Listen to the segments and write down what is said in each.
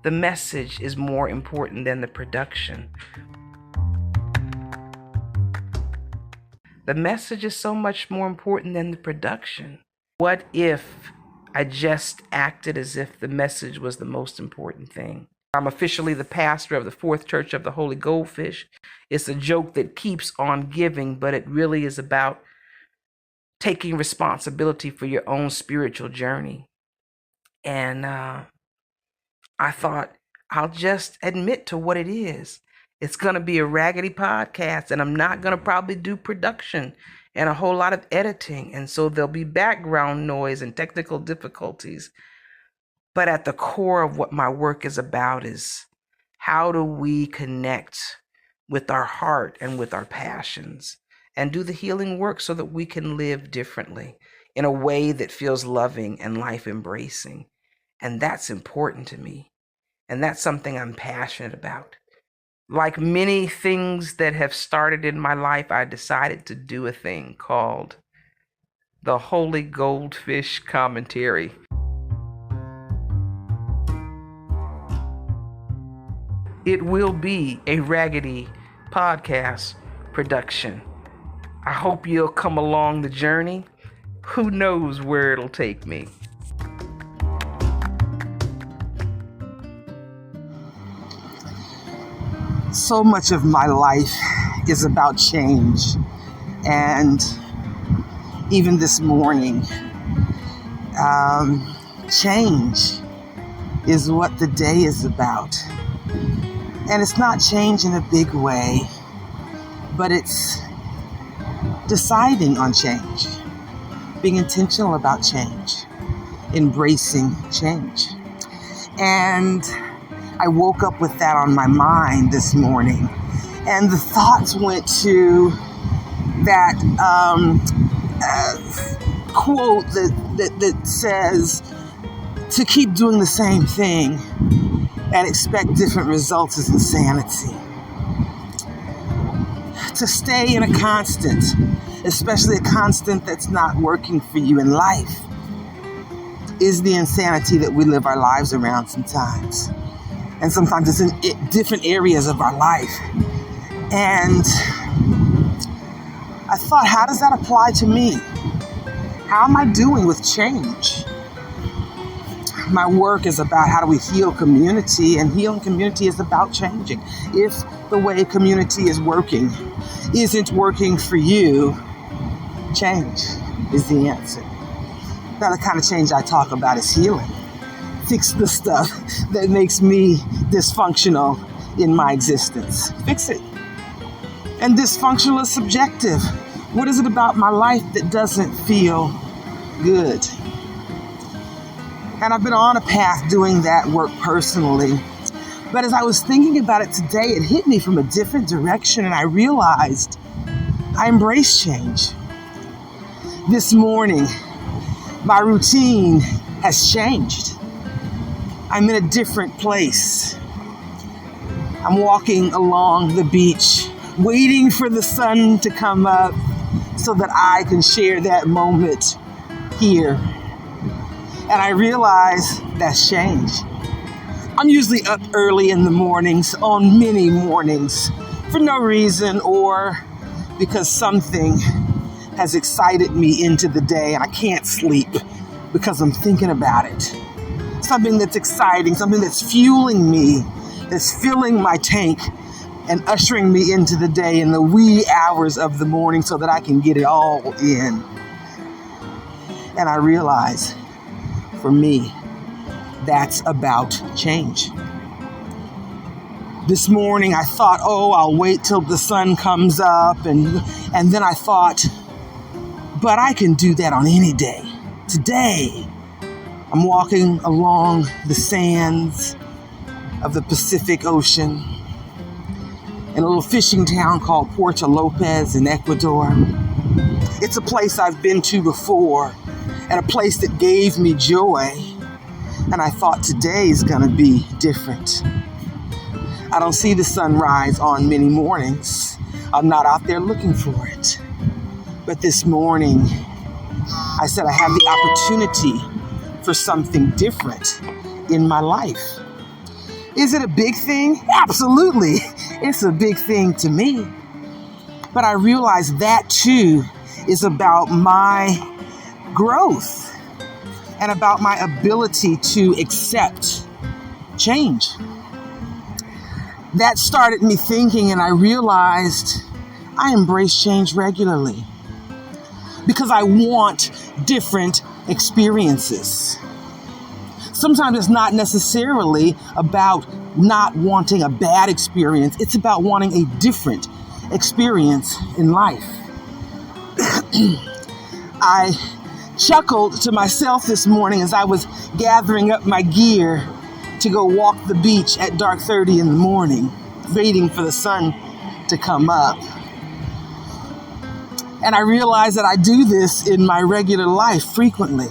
the message is more important than the production. The message is so much more important than the production. What if I just acted as if the message was the most important thing? I'm officially the pastor of the Fourth Church of the Holy Goldfish. It's a joke that keeps on giving, but it really is about taking responsibility for your own spiritual journey. And I thought, I'll just admit to what it is. It's going to be a raggedy podcast, and I'm not going to probably do production and a whole lot of editing. And so there'll be background noise and technical difficulties. But at the core of what my work is about is how do we connect with our heart and with our passions and do the healing work so that we can live differently in a way that feels loving and life embracing. And that's important to me. And that's something I'm passionate about. Like many things that have started in my life, I decided to do a thing called the Holy Goldfish Commentary. It will be a Raggedy Podcast Production. I hope you'll come along the journey. Who knows where it'll take me? So much of my life is about change. And even this morning, change is what the day is about. And it's not change in a big way, but it's deciding on change, being intentional about change, embracing change. And I woke up with that on my mind this morning, and the thoughts went to that quote that says to keep doing the same thing and expect different results is insanity. To stay in a constant, especially a constant that's not working for you in life, is the insanity that we live our lives around sometimes. And sometimes it's in different areas of our life. And I thought, how does that apply to me? How am I doing with change? My work is about how do we heal community, and healing community is about changing. If the way community is working isn't working for you, change is the answer. Now, the kind of change I talk about is healing. Fix the stuff that makes me dysfunctional in my existence. Fix it. And dysfunctional is subjective. What is it about my life that doesn't feel good? And I've been on a path doing that work personally. But as I was thinking about it today, it hit me from a different direction, and I realized I embrace change. This morning, my routine has changed. I'm in a different place. I'm walking along the beach, waiting for the sun to come up so that I can share that moment here. And I realize that's change. I'm usually up early in the mornings, on many mornings, for no reason or because something has excited me into the day and I can't sleep because I'm thinking about it. Something that's exciting, something that's fueling me, that's filling my tank and ushering me into the day in the wee hours of the morning so that I can get it all in. And I realize, for me, that's about change. This morning I thought, I'll wait till the sun comes up, and then I thought, but I can do that on any day. Today, I'm walking along the sands of the Pacific Ocean in a little fishing town called Puerto Lopez in Ecuador. It's a place I've been to before and a place that gave me joy. And I thought today's gonna be different. I don't see the sunrise on many mornings. I'm not out there looking for it. But this morning, I said I have the opportunity for something different in my life. Is it a big thing? Absolutely. It's a big thing to me. But I realize that too is about my growth and about my ability to accept change. That started me thinking, and I realized I embrace change regularly because I want different experiences. Sometimes it's not necessarily about not wanting a bad experience. It's about wanting a different experience in life. I chuckled to myself this morning as I was gathering up my gear to go walk the beach at dark 30 in the morning, waiting for the sun to come up. And I realized that I do this in my regular life frequently.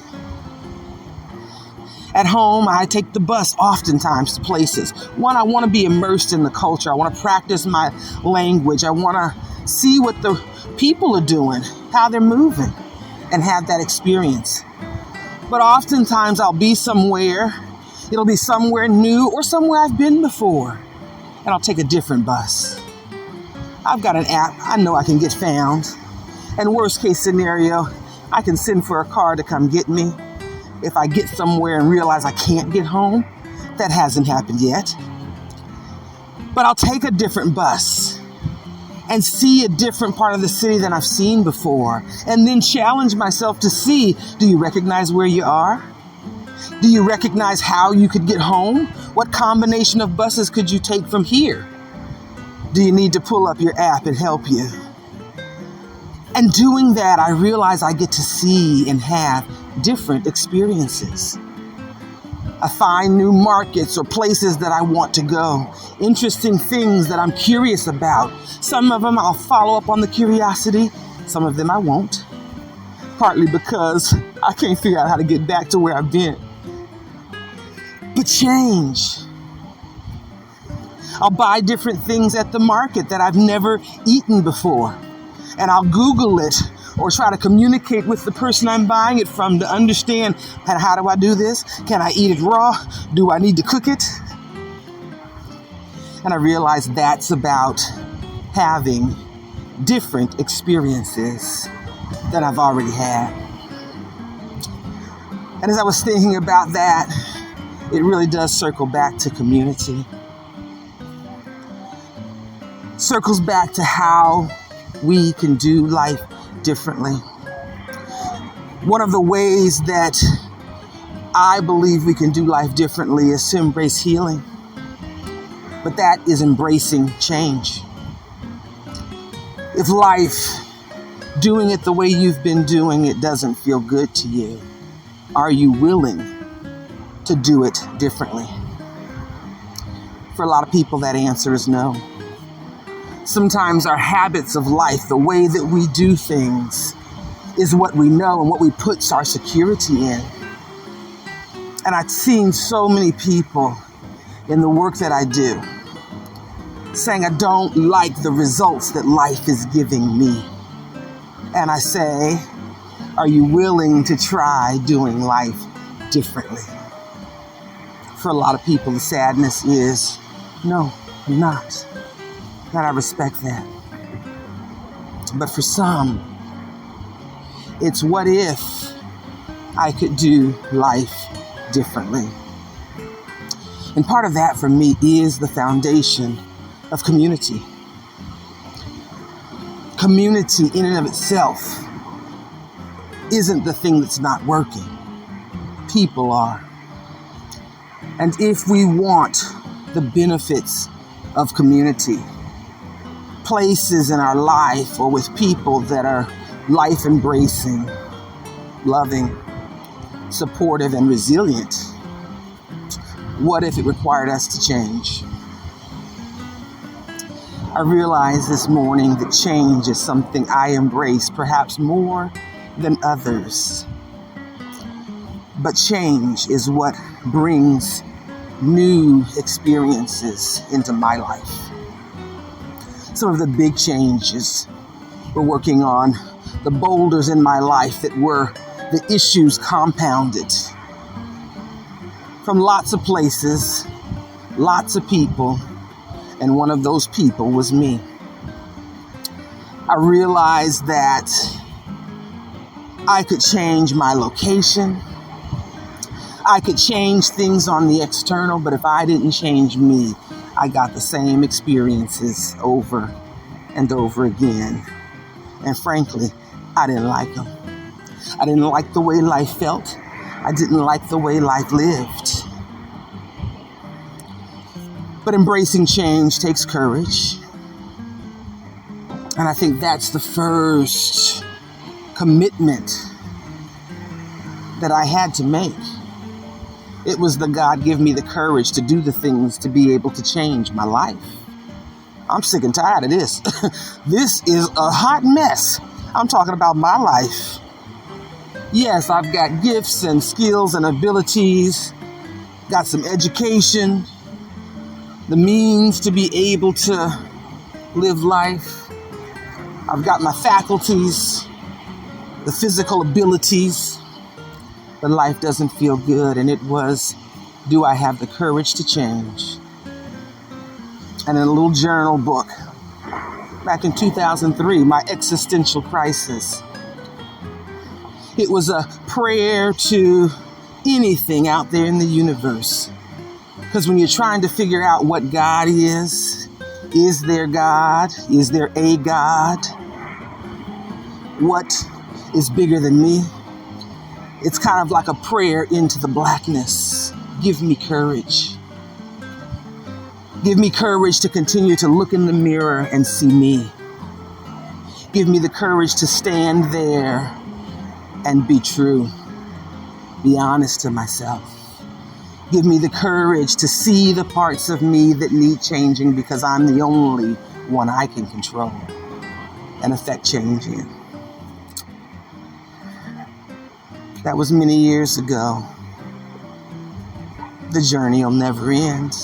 At home, I take the bus oftentimes to places. One, I want to be immersed in the culture. I want to practice my language. I want to see what the people are doing, how they're moving, and have that experience. But oftentimes I'll be somewhere, it'll be somewhere new or somewhere I've been before, and I'll take a different bus. I've got an app, I know I can get found. And worst case scenario, I can send for a car to come get me. If I get somewhere and realize I can't get home, that hasn't happened yet. But I'll take a different bus and see a different part of the city than I've seen before, and then challenge myself to see, do you recognize where you are? Do you recognize how you could get home? What combination of buses could you take from here? Do you need to pull up your app and help you? And doing that, I realize I get to see and have different experiences. I find new markets or places that I want to go, interesting things that I'm curious about. Some of them I'll follow up on the curiosity, some of them I won't, partly because I can't figure out how to get back to where I've been. But change. I'll buy different things at the market that I've never eaten before. And I'll Google it or try to communicate with the person I'm buying it from to understand, how do I do this? Can I eat it raw? Do I need to cook it? And I realize that's about having different experiences than I've already had. And as I was thinking about that, it really does circle back to community. Circles back to how we can do life differently. One of the ways that I believe we can do life differently is to embrace healing. But that is embracing change. If life, doing it the way you've been doing it, doesn't feel good to you, are you willing to do it differently? For a lot of people, that answer is no. Sometimes our habits of life, the way that we do things, is what we know and what we put our security in. And I've seen so many people in the work that I do saying, I don't like the results that life is giving me. And I say, are you willing to try doing life differently? For a lot of people, the sadness is, no, I'm not. And I respect that. But for some, it's what if I could do life differently? And part of that for me is the foundation of community. Community in and of itself isn't the thing that's not working. People are. And if we want the benefits of community, places in our life or with people that are life embracing, loving, supportive, and resilient, what if it required us to change? I realized this morning that change is something I embrace perhaps more than others. But change is what brings new experiences into my life. Some of the big changes we're working on, the boulders in my life that were the issues compounded from lots of places, lots of people, and one of those people was me. I realized that I could change my location. I could change things on the external, but if I didn't change me, I got the same experiences over and over again. And frankly, I didn't like them. I didn't like the way life felt. I didn't like the way life lived. But embracing change takes courage. And I think that's the first commitment that I had to make. It was the God give me the courage to do the things to be able to change my life. I'm sick and tired of this. This is a hot mess. I'm talking about my life. Yes, I've got gifts and skills and abilities, got some education, the means to be able to live life. I've got my faculties, the physical abilities, but life doesn't feel good. And it was, do I have the courage to change? And in a little journal book, back in 2003, my existential crisis, it was a prayer to anything out there in the universe. Because when you're trying to figure out what God is there God? Is there a God? What is bigger than me? It's kind of like a prayer into the blackness. Give me courage. Give me courage to continue to look in the mirror and see me. Give me the courage to stand there and be true. Be honest to myself. Give me the courage to see the parts of me that need changing, because I'm the only one I can control and affect change in. That was many years ago. The journey will never end,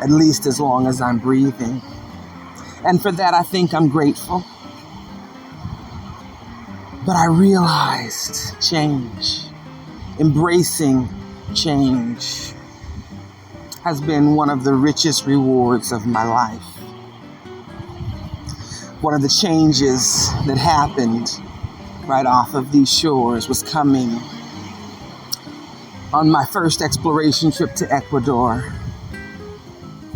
at least as long as I'm breathing. And for that, I think I'm grateful. But I realized change, embracing change, has been one of the richest rewards of my life. One of the changes that happened right off of these shores was coming on my first exploration trip to Ecuador,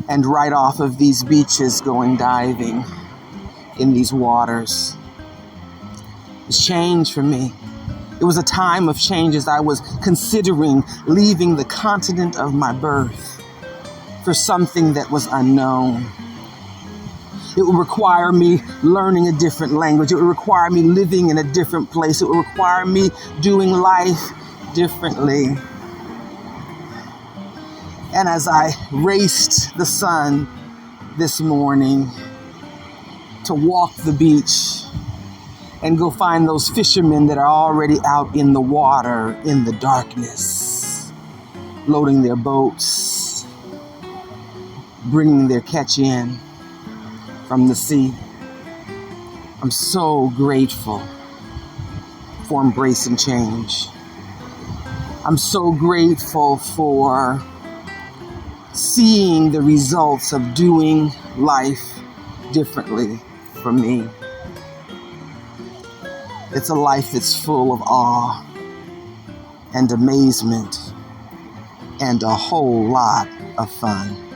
and right off of these beaches going diving in these waters. It was change for me. It was a time of change as I was considering leaving the continent of my birth for something that was unknown. It would require me learning a different language. It would require me living in a different place. It would require me doing life differently. And as I raced the sun this morning to walk the beach and go find those fishermen that are already out in the water in the darkness, loading their boats, bringing their catch in from the sea. I'm so grateful for embracing change. I'm so grateful for seeing the results of doing life differently for me. It's a life that's full of awe and amazement and a whole lot of fun.